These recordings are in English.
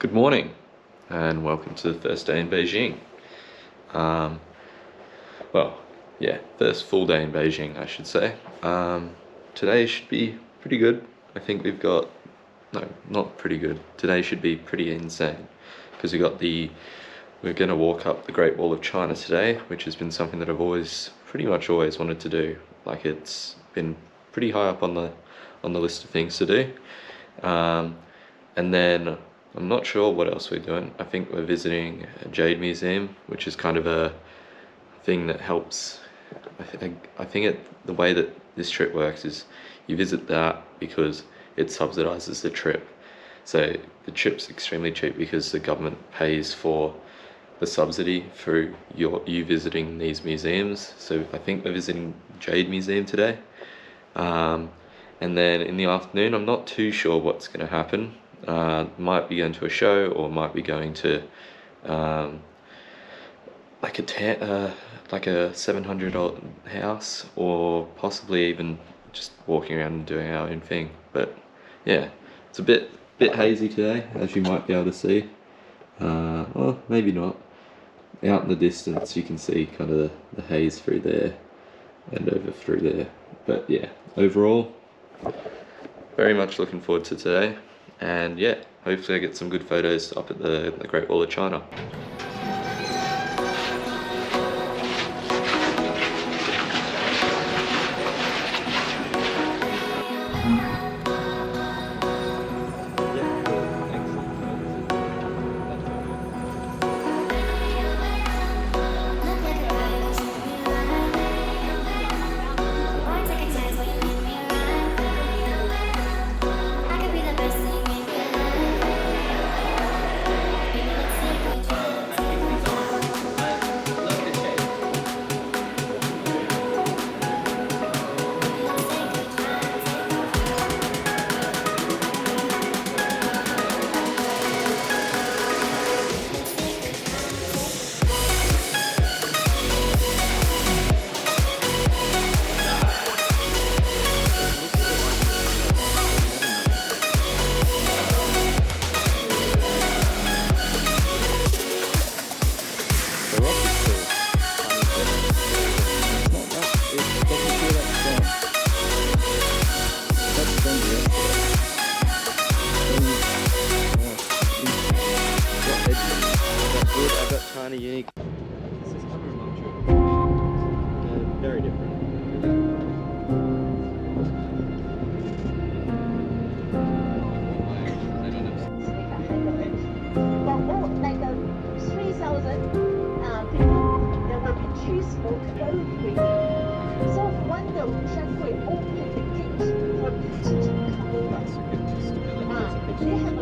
Good morning and welcome to the first day in Beijing. First full day in Beijing, I should say. Today should be pretty good. I think we've got, no, not pretty good. Today should be pretty insane because we're going to walk up the Great Wall of China today, which has been something that I've pretty much always wanted to do. Like, it's been pretty high up on the list of things to do. And then I'm not sure what else we're doing. I think we're visiting a Jade museum, which is kind of a thing that helps. I think the way that this trip works is you visit that because it subsidizes the trip. So the trip's extremely cheap because the government pays for the subsidy through you visiting these museums. So I think we're visiting Jade Museum today. And then in the afternoon, I'm not too sure what's going to happen. Might be going to a show, or might be going to like a $700 house, or possibly even just walking around and doing our own thing. But yeah, it's a bit hazy today, as you might be able to see. Well, maybe not. Out in the distance you can see kind of the haze through there and over through there. But yeah, overall, very much looking forward to today. And yeah, hopefully I get some good photos up at the Great Wall of China. Kind of unique. This is camera module. They're very different. For like 3,000 people, there will be 2 smoke both ways. So when the Wuhan will open the gate for people to come over, they have a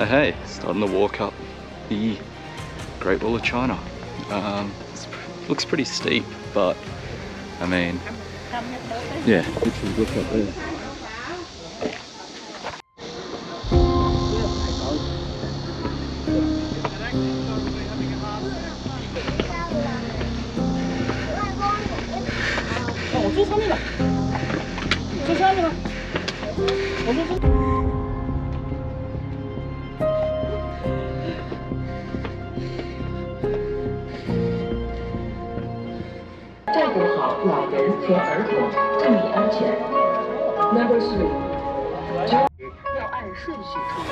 Hey, starting to walk up the Great Wall of China. Looks pretty steep, but I mean, yeah, literally look up there. Number 3， 要按顺序出牌。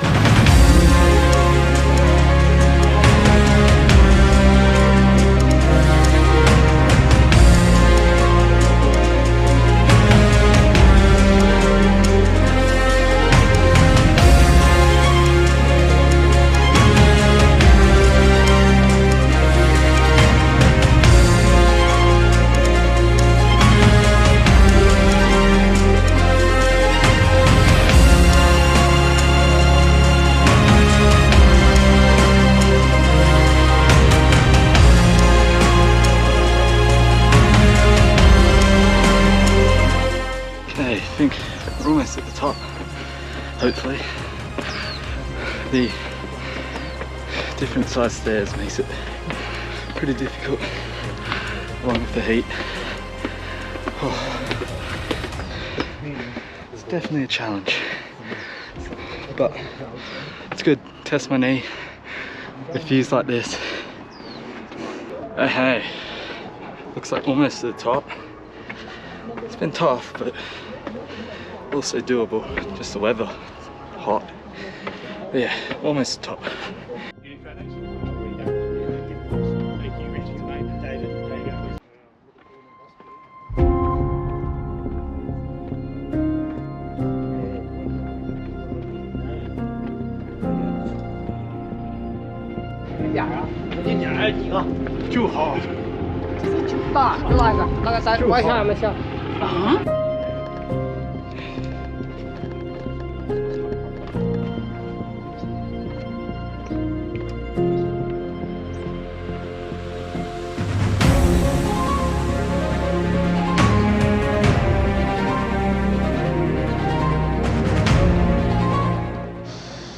think we're almost at the top, hopefully. The different size stairs makes it pretty difficult, along with the heat. Oh. It's definitely a challenge, but it's good. Test my knee with views like this. Hey, looks like almost at the top. It's been tough, but also doable. Just the weather, hot. But yeah, almost at the top.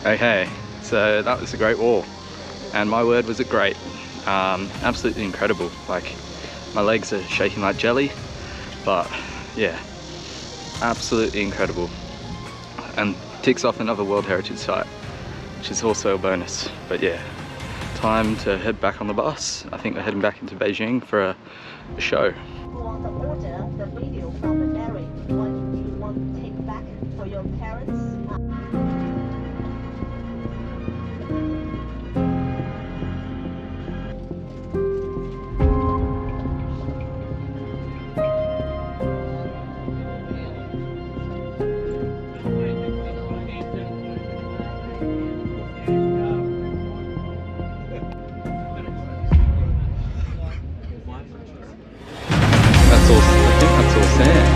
Okay, so that was a great wall, and my word was it great. Absolutely incredible. Like, my legs are shaking like jelly, but yeah, absolutely incredible, and ticks off another World Heritage Site, which is also a bonus. But yeah, time to head back on the bus. I think we're heading back into Beijing for a show. On the order, the video from the marriage, what you want to take back for your parents? That's all, I think that's all sand.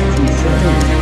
It's insane.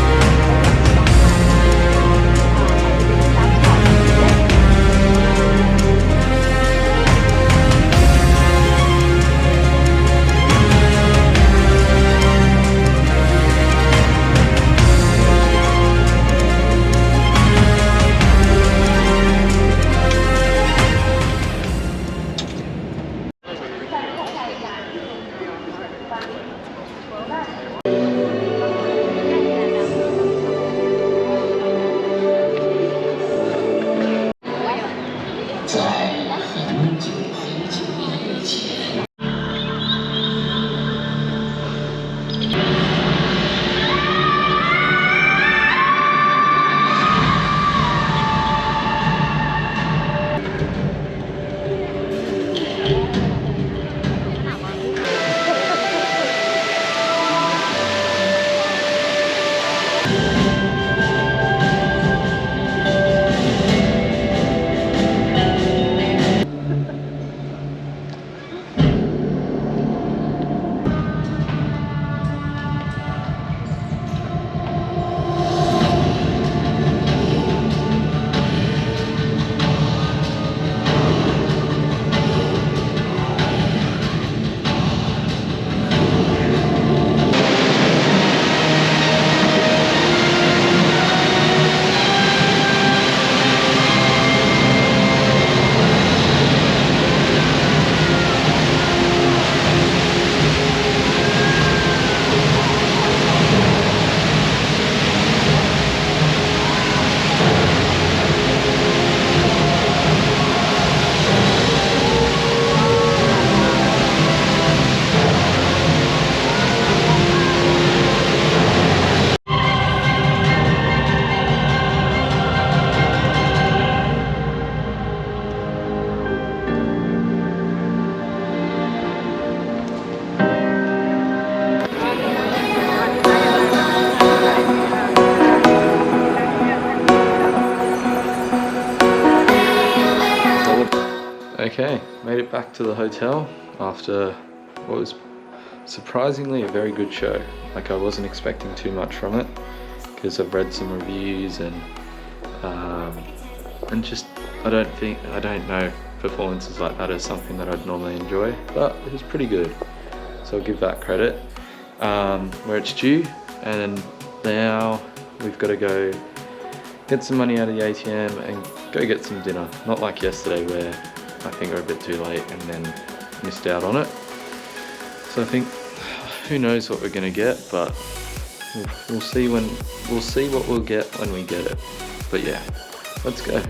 Okay, made it back to the hotel after what was surprisingly a very good show. Like, I wasn't expecting too much from it because I've read some reviews and just I don't know performances like that is something that I'd normally enjoy, but it was pretty good, so I'll give that credit. where it's due, and now we've got to go get some money out of the ATM and go get some dinner. Not like yesterday where I think we're a bit too late and then missed out on it. So I think, who knows what we're gonna get, but we'll see what we'll get when we get it. But yeah, let's go.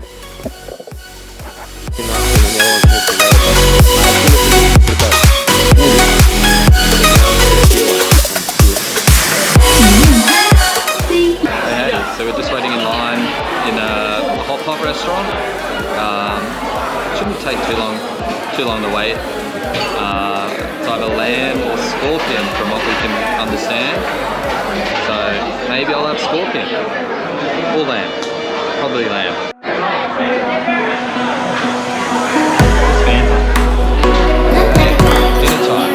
So we're just waiting in line in a hot pot restaurant. Shouldn't take too long to wait. It's either lamb or scorpion from what we can understand. So maybe I'll have scorpion or lamb. Probably lamb. Dinner time.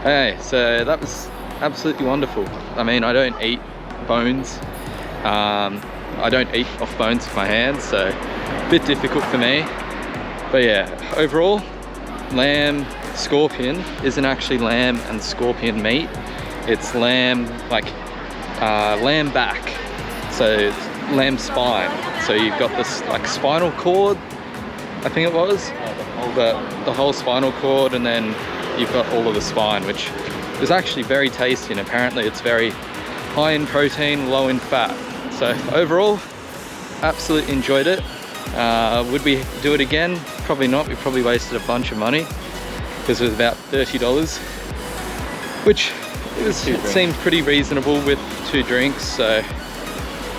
Hey, so that was absolutely wonderful. I mean, I don't eat bones. I don't eat off bones with my hands, so a bit difficult for me. But yeah, overall, lamb scorpion isn't actually lamb and scorpion meat. It's lamb, like lamb back. So it's lamb spine. So you've got this like spinal cord, I think it was, the whole spinal cord, and then you've got all of the spine, which is actually very tasty, and apparently it's very high in protein, low in fat. So overall, absolutely enjoyed it. Would we do it again? Probably not. We probably wasted a bunch of money because it was about $30, which it seemed pretty reasonable with 2 drinks. So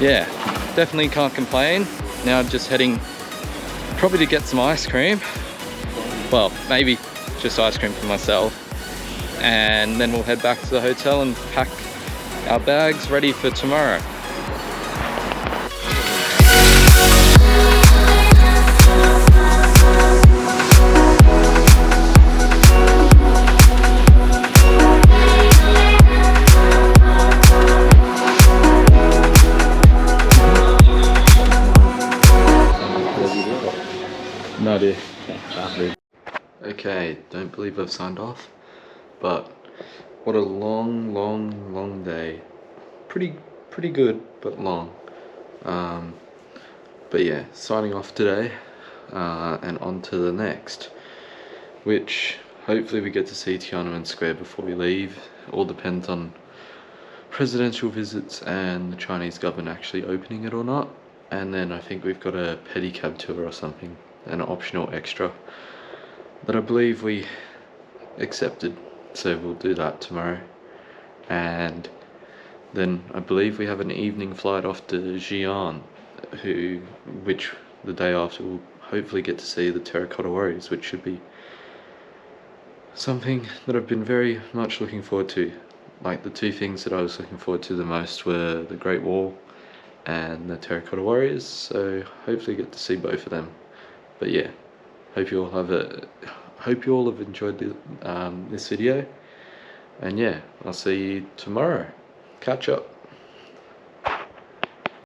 yeah, definitely can't complain. Now just heading probably to get some ice cream. Well, maybe just ice cream for myself, and then we'll head back to the hotel and pack our bags ready for tomorrow. No dear. Okay, don't believe I've signed off, but what a long day. Pretty good, but long. But yeah, signing off today, and on to the next, which hopefully we get to see Tiananmen Square before we leave. All depends on presidential visits and the Chinese government actually opening it or not. And then I think we've got a pedicab tour or something, an optional extra that I believe we accepted, so we'll do that tomorrow. And then I believe we have an evening flight off to Xi'an, which the day after we'll hopefully get to see the Terracotta Warriors, which should be something that I've been very much looking forward to. Like, the 2 things that I was looking forward to the most were the Great Wall and the Terracotta Warriors, so hopefully get to see both of them. But yeah, hope you all have enjoyed this video, and yeah, I'll see you tomorrow. Catch up.